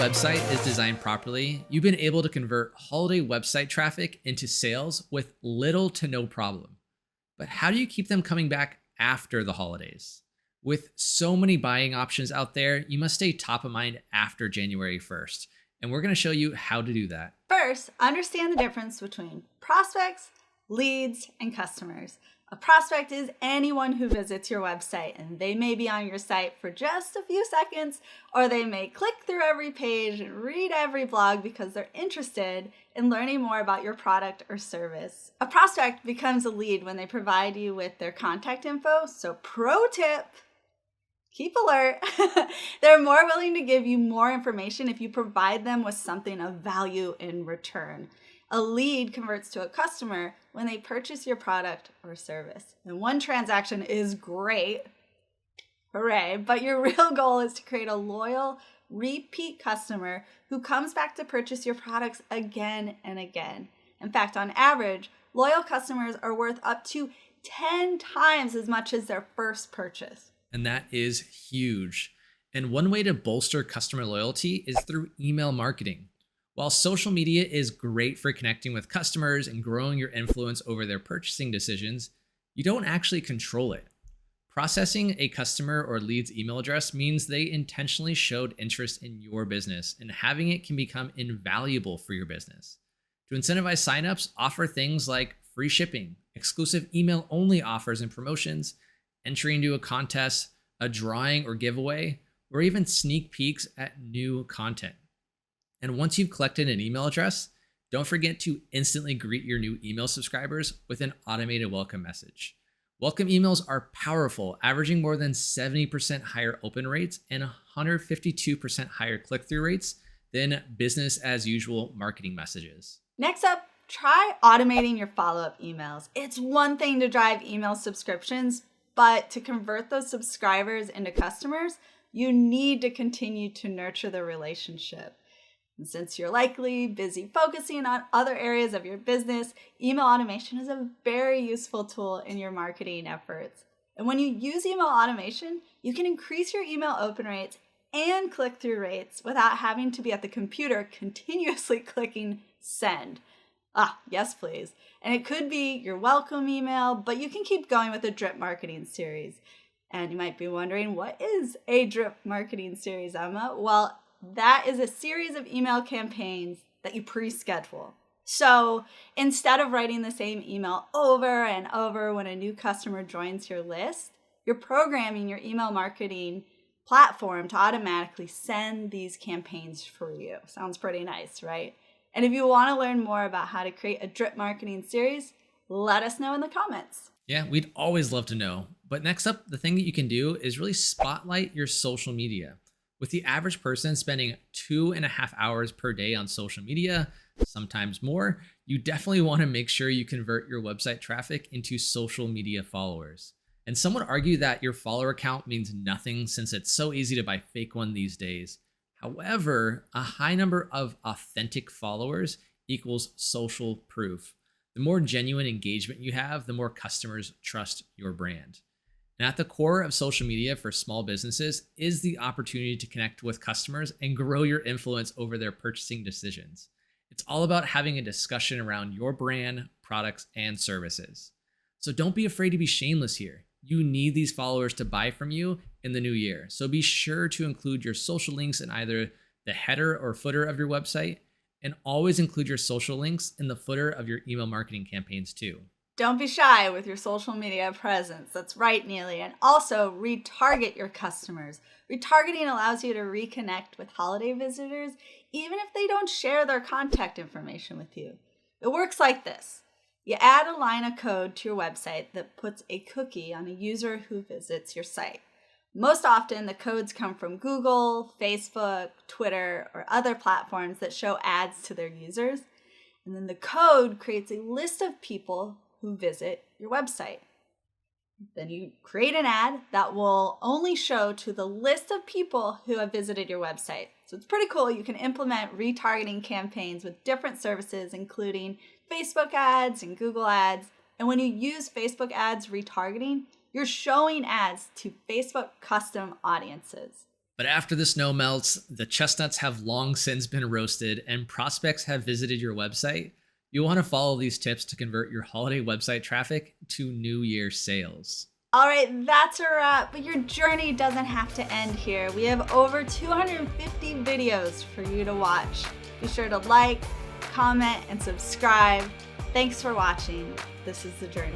website is designed properly, you've been able to convert holiday website traffic into sales with little to no problem. But how do you keep them coming back after the holidays? With so many buying options out there, you must stay top of mind after January 1st. And we're going to show you how to do that. First, understand the difference between prospects, leads, and customers. A prospect is anyone who visits your website, and they may be on your site for just a few seconds, or they may click through every page and read every blog because they're interested in learning more about your product or service. A prospect becomes a lead when they provide you with their contact info. So pro tip, keep alert. They're more willing to give you more information if you provide them with something of value in return. A lead converts to a customer when they purchase your product or service. And one transaction is great, hooray, but your real goal is to create a loyal, repeat customer who comes back to purchase your products again and again. In fact, on average, loyal customers are worth up to 10 times as much as their first purchase. And that is huge. And one way to bolster customer loyalty is through email marketing. While social media is great for connecting with customers and growing your influence over their purchasing decisions, you don't actually control it. Processing a customer or lead's email address means they intentionally showed interest in your business, and having it can become invaluable for your business. To incentivize signups, offer things like free shipping, exclusive email-only offers and promotions, entry into a contest, a drawing or giveaway, or even sneak peeks at new content. And once you've collected an email address, don't forget to instantly greet your new email subscribers with an automated welcome message. Welcome emails are powerful, averaging more than 70% higher open rates and 152% higher click-through rates than business as usual marketing messages. Next up, try automating your follow-up emails. It's one thing to drive email subscriptions, but to convert those subscribers into customers, you need to continue to nurture the relationship. And since you're likely busy focusing on other areas of your business, email automation is a very useful tool in your marketing efforts. And when you use email automation, you can increase your email open rates and click-through rates without having to be at the computer continuously clicking send. Yes, please. And it could be your welcome email, but you can keep going with a drip marketing series. And you might be wondering, what is a drip marketing series, Emma? Well, that is a series of email campaigns that you pre-schedule. So instead of writing the same email over and over when a new customer joins your list, you're programming your email marketing platform to automatically send these campaigns for you. Sounds pretty nice, right? And if you want to learn more about how to create a drip marketing series, let us know in the comments. Yeah, we'd always love to know. But next up, the thing that you can do is really spotlight your social media. With the average person spending 2.5 hours per day on social media, sometimes more, you definitely want to make sure you convert your website traffic into social media followers. And some would argue that your follower count means nothing since it's so easy to buy fake one these days. However, a high number of authentic followers equals social proof. The more genuine engagement you have, the more customers trust your brand. And at the core of social media for small businesses is the opportunity to connect with customers and grow your influence over their purchasing decisions. It's all about having a discussion around your brand, products, and services. So don't be afraid to be shameless here. You need these followers to buy from you in the new year. So be sure to include your social links in either the header or footer of your website, and always include your social links in the footer of your email marketing campaigns too. Don't be shy with your social media presence. That's right, Neely. And also retarget your customers. Retargeting allows you to reconnect with holiday visitors, even if they don't share their contact information with you. It works like this. You add a line of code to your website that puts a cookie on a user who visits your site. Most often, the codes come from Google, Facebook, Twitter, or other platforms that show ads to their users. And then the code creates a list of people who visit your website. Then you create an ad that will only show to the list of people who have visited your website. So it's pretty cool. You can implement retargeting campaigns with different services, including Facebook ads and Google ads. And when you use Facebook ads retargeting, you're showing ads to Facebook custom audiences. But after the snow melts, the chestnuts have long since been roasted, and prospects have visited your website. You'll want to follow these tips to convert your holiday website traffic to New Year sales. All right, that's a wrap, but your journey doesn't have to end here. We have over 250 videos for you to watch. Be sure to like, comment, and subscribe. Thanks for watching. This is The Journey.